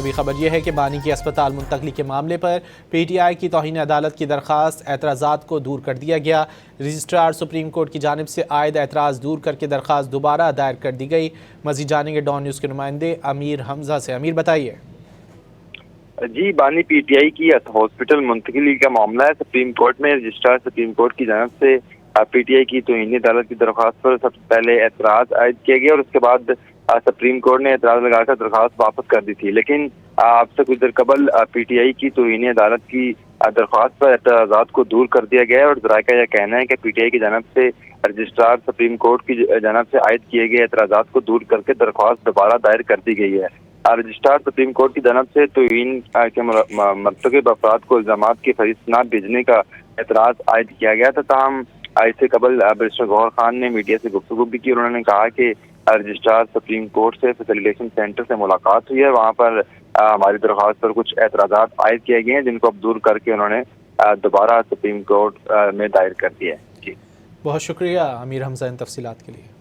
ابھی خبر یہ ہے کہ بانی کی اسپتال منتقلی کے معاملے پر پی ٹی آئی کی توہین عدالت کی درخواست اعتراضات کو دور کر دیا گیا۔ رجسٹرار سپریم کورٹ کی جانب سے عائد اعتراض دور کر کے درخواست دوبارہ دائر کر دی گئی۔ مزید جانیں گے ڈان نیوز کے نمائندے امیر حمزہ سے۔ امیر بتائیے۔ جی، بانی پی ٹی آئی کی ہاسپٹل منتقلی کا معاملہ ہے۔ سپریم کورٹ میں رجسٹرار سپریم کورٹ کی جانب سے پی ٹی آئی کی توہین عدالت کی درخواست پر سب سے پہلے اعتراض عائد کیا گیا اور اس کے بعد سپریم کورٹ نے اعتراض لگا کر درخواست واپس کر دی تھی، لیکن اب سے کچھ دیر قبل پی ٹی آئی کی توہین عدالت کی درخواست پر اعتراضات کو دور کر دیا گیا ہے اور ذرائع کا یہ کہنا ہے کہ پی ٹی آئی کی جانب سے رجسٹرار سپریم کورٹ کی جانب سے عائد کیے گئے اعتراضات کو دور کر کے درخواست دوبارہ دائر کر دی گئی ہے۔ رجسٹرار سپریم کورٹ کی جانب سے توہین کے مرتکب افراد کو الزامات کی فہرست نہ بھیجنے کا اعتراض عائد کیا گیا تھا، تاہم اس سے قبل بیرسٹر گوہر خان نے میڈیا سے گفتگو بھی کی۔ انہوں نے کہا کہ رجسٹرار سپریم کورٹ سے فیسیلیٹیشن سینٹر سے ملاقات ہوئی ہے، وہاں پر ہماری درخواست پر کچھ اعتراضات عائد کیے گئے ہیں جن کو اب دور کر کے انہوں نے دوبارہ سپریم کورٹ میں دائر کر دیا ہے۔ جی، بہت شکریہ امیر حمزہ ان تفصیلات کے لیے۔